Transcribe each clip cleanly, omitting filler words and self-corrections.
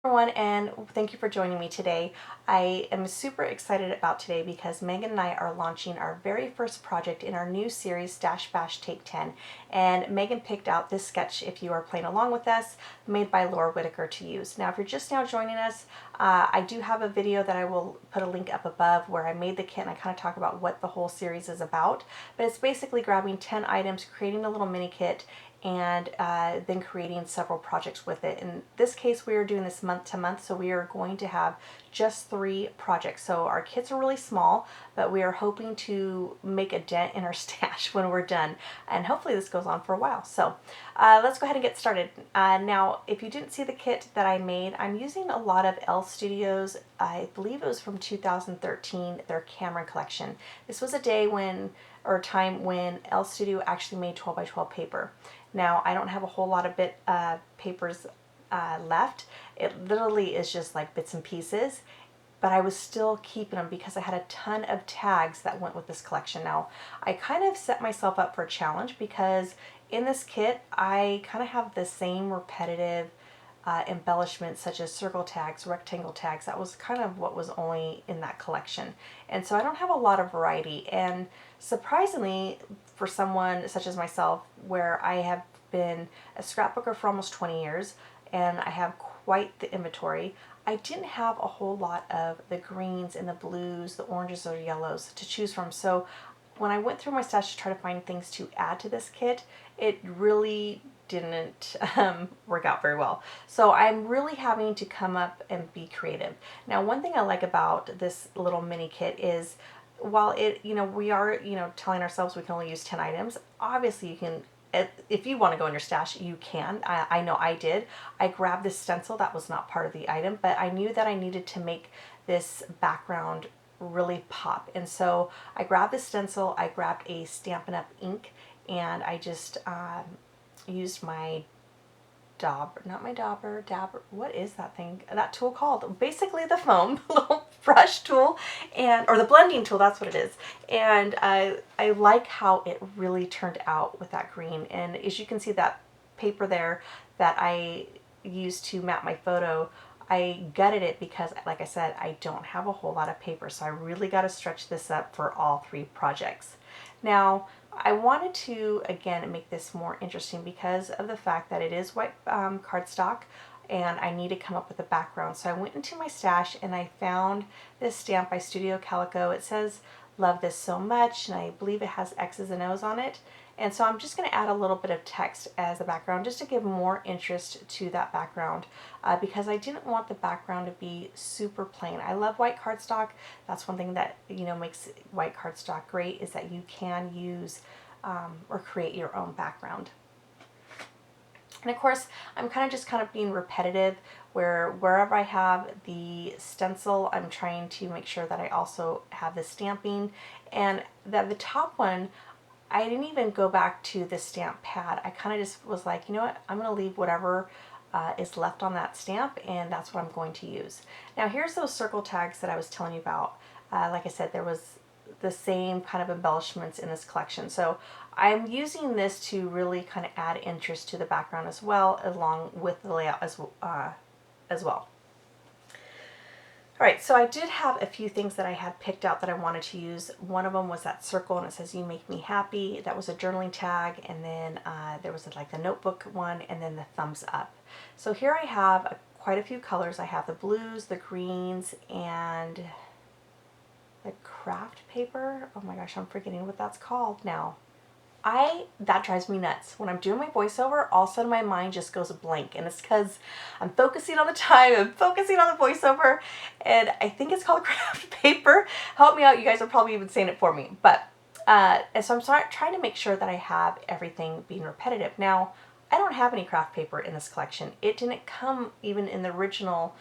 Everyone, and thank you for joining me today. I am super excited about today because Megan and I are launching our very first project in our new series Dash Bash Take 10, and Megan picked out this sketch, if you are playing along with us, made by Laura Whitaker to use. Now if you're just now joining us, I do have a video that I will put a link up above where I made the kit and I kind of talk about what the whole series is about, but it's basically grabbing 10 items, creating a little mini kit, and then creating several projects with it. In this case, we are doing this month to month, so we are going to have just 3 projects. So our kits are really small, but we are hoping to make a dent in our stash when we're done, and hopefully this goes on for a while. So let's go ahead and get started. Now, if you didn't see the kit that I made, I'm using a lot of Elle Studios. I believe it was from 2013, their Cameron collection. This was a day when, or a time when Elle Studio actually made 12 by 12 paper. Now, I don't have a whole lot of papers left. It literally is just like bits and pieces, but I was still keeping them because I had a ton of tags that went with this collection. Now, I kind of set myself up for a challenge because in this kit, I kind of have the same repetitive embellishments such as circle tags, rectangle tags. That was kind of what was only in that collection. And so I don't have a lot of variety. And surprisingly, for someone such as myself, where I have been a scrapbooker for almost 20 years and I have quite the inventory, I didn't have a whole lot of the greens and the blues, the oranges or yellows to choose from. So when I went through my stash to try to find things to add to this kit, it really didn't work out very well. So I'm really having to come up and be creative. Now, one thing I like about this little mini kit is while it, we are, telling ourselves we can only use 10 items, obviously you can, if you want to go in your stash, you can. I know I did. I grabbed this stencil that was not part of the item, but I knew that I needed to make this background really pop. And so I grabbed this stencil, I grabbed a Stampin' Up! Ink, and I just used my dabber, what is that thing, that tool called? Basically the foam little brush tool, and or the blending tool, that's what it is. And I like how it really turned out with that green. And as you can see, that paper there that I used to map my photo, I gutted it because, like I said, I don't have a whole lot of paper, so I really got to stretch this up for all 3 projects. Now, I wanted to, again, make this more interesting because of the fact that it is white cardstock, and I need to come up with a background. So I went into my stash and I found this stamp by Studio Calico. It says, "Love this so much," and I believe it has X's and O's on it. And so I'm just going to add a little bit of text as a background just to give more interest to that background because I didn't want the background to be super plain. I love white cardstock. That's one thing that makes white cardstock great, is that you can use or create your own background. And of course, I'm kind of being repetitive where wherever I have the stencil, I'm trying to make sure that I also have the stamping, and that the top one, I didn't even go back to the stamp pad. I kind of just was like, you know what, I'm going to leave whatever is left on that stamp, and that's what I'm going to use. Now here's those circle tags that I was telling you about. Like I said, there was the same kind of embellishments in this collection. So I'm using this to really kind of add interest to the background as well, along with the layout as well. All right, so I did have a few things that I had picked out that I wanted to use. One of them was that circle, and it says, "You make me happy." That was a journaling tag, and then there was like the notebook one, and then the thumbs up. So here I have quite a few colors. I have the blues, the greens, and the craft paper. Oh my gosh, I'm forgetting what that's called now. That drives me nuts. When I'm doing my voiceover, all of a sudden my mind just goes blank, and it's because I'm focusing on the time, I'm focusing on the voiceover, and I think it's called craft paper. Help me out, you guys are probably even saying it for me. But, and so I'm trying to make sure that I have everything being repetitive. Now, I don't have any craft paper in this collection. It didn't come even in the original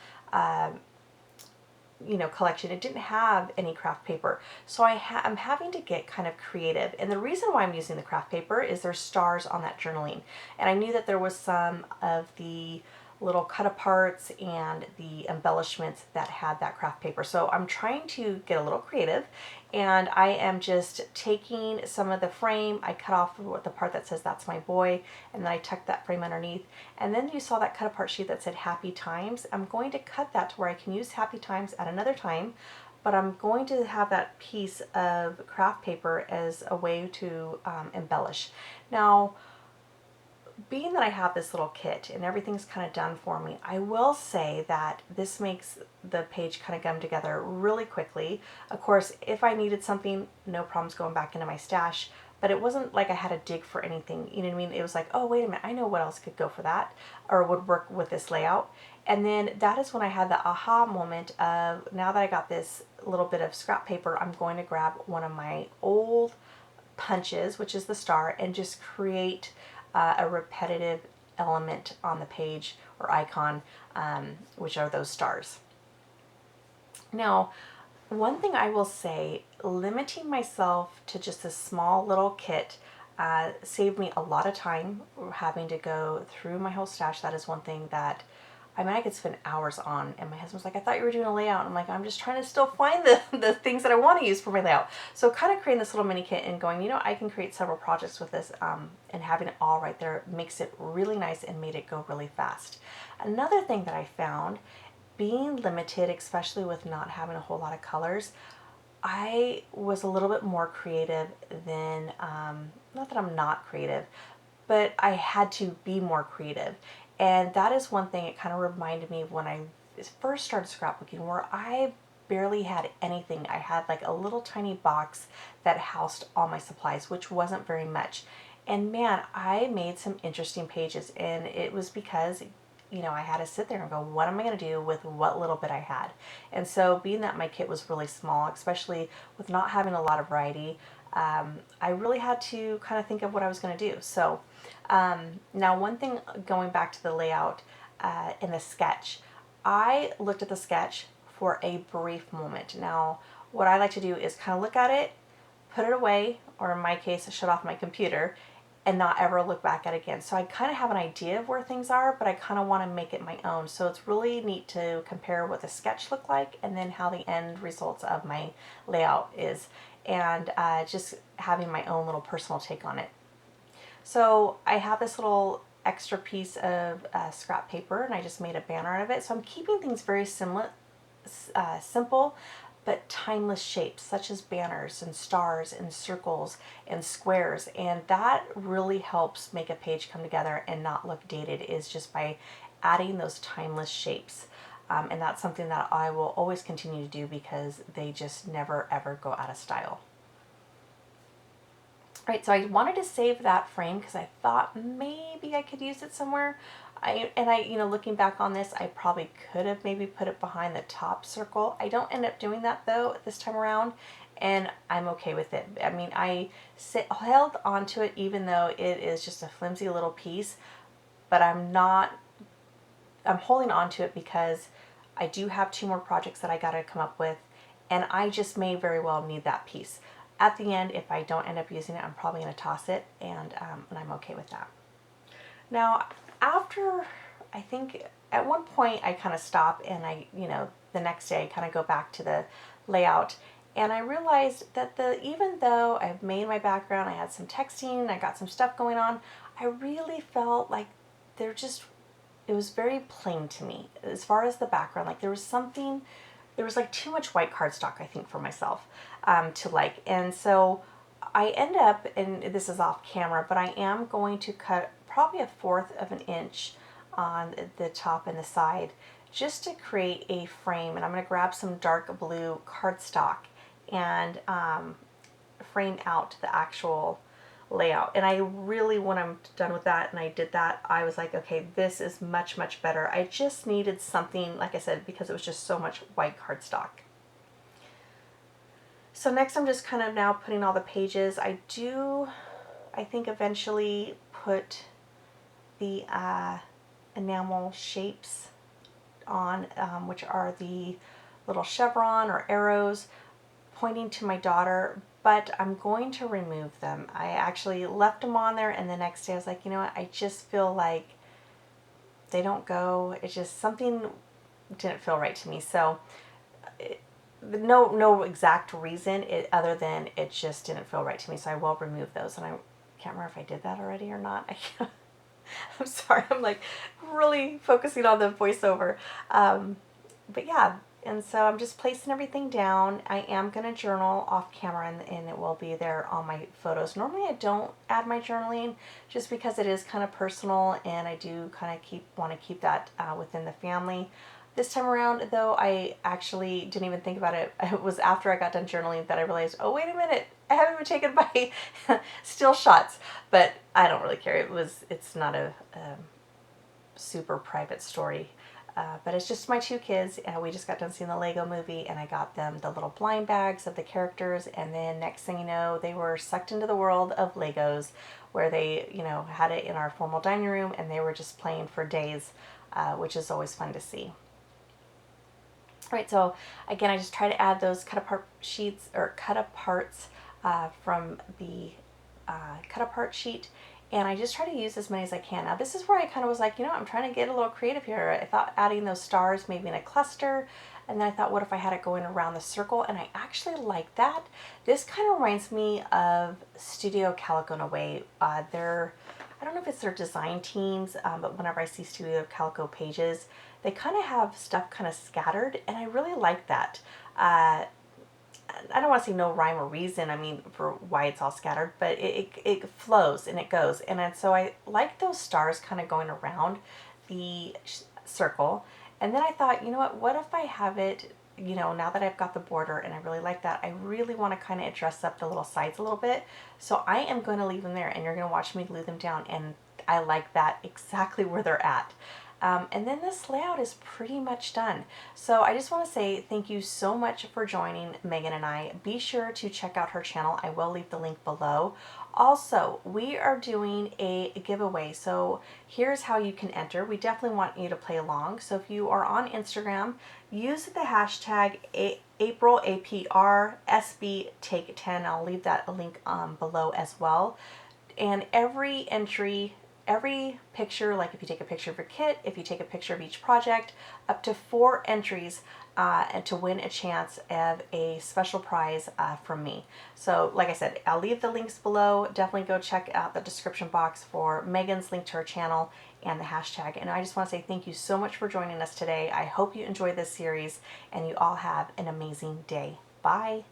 collection. It didn't have any craft paper. So I'm having to get kind of creative. And the reason why I'm using the craft paper is there's stars on that journaling. And I knew that there was some of the little cut aparts and the embellishments that had that craft paper. So I'm trying to get a little creative, and I am just taking some of the frame. I cut off the part that says that's my boy, and then I tucked that frame underneath. And then you saw that cut apart sheet that said Happy Times. I'm going to cut that to where I can use Happy Times at another time, but I'm going to have that piece of craft paper as a way to embellish. Now, being that I have this little kit and everything's kind of done for me, I will say that this makes the page kind of come together really quickly. Of course, if I needed something, no problems going back into my stash, but it wasn't like I had to dig for anything. You know what I mean? It was like, oh, wait a minute, I know what else could go for that or would work with this layout. And then that is when I had the aha moment of, now that I got this little bit of scrap paper, I'm going to grab one of my old punches, which is the star, and just create a repetitive element on the page or icon, which are those stars. Now, one thing I will say, limiting myself to just a small little kit saved me a lot of time having to go through my whole stash. That is one thing that I mean, I could spend hours on, and my husband's like, I thought you were doing a layout. And I'm like, I'm just trying to still find the things that I want to use for my layout. So kind of creating this little mini kit and going, you know, I can create several projects with this, and having it all right there makes it really nice and made it go really fast. Another thing that I found, being limited, especially with not having a whole lot of colors, I was a little bit more creative than, not that I'm not creative, but I had to be more creative. And that is one thing it kind of reminded me of when I first started scrapbooking, where I barely had anything. I had like a little tiny box that housed all my supplies, which wasn't very much. And man, I made some interesting pages, and it was because, you know, I had to sit there and go, what am I going to do with what little bit I had? And so being that my kit was really small, especially with not having a lot of variety, I really had to kind of think of what I was going to do. So now one thing, going back to the layout in the sketch, I looked at the sketch for a brief moment. Now what I like to do is kind of look at it, put it away, or in my case, shut off my computer, and not ever look back at it again. So I kind of have an idea of where things are, but I kind of want to make it my own. So it's really neat to compare what the sketch looked like and then how the end results of my layout is, and just having my own little personal take on it. So I have this little extra piece of scrap paper, and I just made a banner out of it. So I'm keeping things very similar, simple, but timeless shapes, such as banners and stars and circles and squares. And that really helps make a page come together and not look dated, is just by adding those timeless shapes. And that's something that I will always continue to do because they just never ever go out of style. Right, so I wanted to save that frame because I thought maybe I could use it somewhere. You know, looking back on this, I probably could have maybe put it behind the top circle. I don't end up doing that though this time around, and I'm okay with it. I mean, I held onto it even though it is just a flimsy little piece, but I'm holding on to it because I do have 2 more projects that I got to come up with, and I just may very well need that piece. At the end, if I don't end up using it, I'm probably going to toss it, and I'm okay with that. Now, after, I think at one point I kind of stop, and you know, the next day I kind of go back to the layout, and I realized that even though I've made my background, I had some texting, I got some stuff going on, I really felt like it was very plain to me as far as the background. Like there was like too much white cardstock, I think, for myself to like. And so I end up, and this is off camera, but I am going to cut probably 1/4 of an inch on the top and the side just to create a frame. And I'm going to grab some dark blue cardstock and frame out the actual layout. And I really, when I'm done with that and I did that, I was like, okay, this is much, much better. I just needed something, like I said, because it was just so much white cardstock. So next I'm just kind of now putting all the pages. I think eventually put the enamel shapes on, which are the little chevron or arrows pointing to my daughter, but I'm going to remove them. I actually left them on there, and the next day I was like, you know what, I just feel like they don't go. It's just something didn't feel right to me. So no exact reason other than it just didn't feel right to me. So I will remove those. And I can't remember if I did that already or not. I'm sorry. I'm like really focusing on the voiceover. But yeah, and so I'm just placing everything down. I am going to journal off camera, and it will be there on my photos. Normally I don't add my journaling just because it is kind of personal, and I do kind of want to keep that within the family. This time around, though, I actually didn't even think about it. It was after I got done journaling that I realized, oh, wait a minute, I haven't been taken by still shots. But I don't really care. It's not a super private story. But it's just my two kids. We just got done seeing the Lego movie, and I got them the little blind bags of the characters. And then next thing you know, they were sucked into the world of Legos, where they, had it in our formal dining room, and they were just playing for days, which is always fun to see. All right, so again, I just try to add those cut apart sheets or cut aparts from the cut apart sheet, and I just try to use as many as I can. Now this is where I kind of was like, I'm trying to get a little creative here. I thought adding those stars maybe in a cluster, and then I thought, what if I had it going around the circle? And I actually like that. This kind of reminds me of Studio Calico in a way. I don't know if it's their design teams, but whenever I see Studio Calico pages, they kind of have stuff kind of scattered, and I really like that. I don't want to say no rhyme or reason, for why it's all scattered, but it flows and it goes. And then, so I like those stars kind of going around the circle. And then I thought, what if I have it, now that I've got the border and I really like that, I really want to kind of dress up the little sides a little bit. So I am going to leave them there, and you're going to watch me glue them down. And I like that exactly where they're at. And then this layout is pretty much done. So I just want to say thank you so much for joining Megan and I. Be sure to check out her channel. I will leave the link below. Also, we are doing a giveaway. So here's how you can enter. We definitely want you to play along. So if you are on Instagram, use the hashtag April APR SB Take 10. I'll leave that link below as well. And every picture, like if you take a picture of your kit, if you take a picture of each project, up to 4 entries and to win a chance of a special prize from me. So like I said, I'll leave the links below. Definitely go check out the description box for Megan's link to her channel and the hashtag. And I just want to say thank you so much for joining us today. I hope you enjoyed this series, and you all have an amazing day. Bye.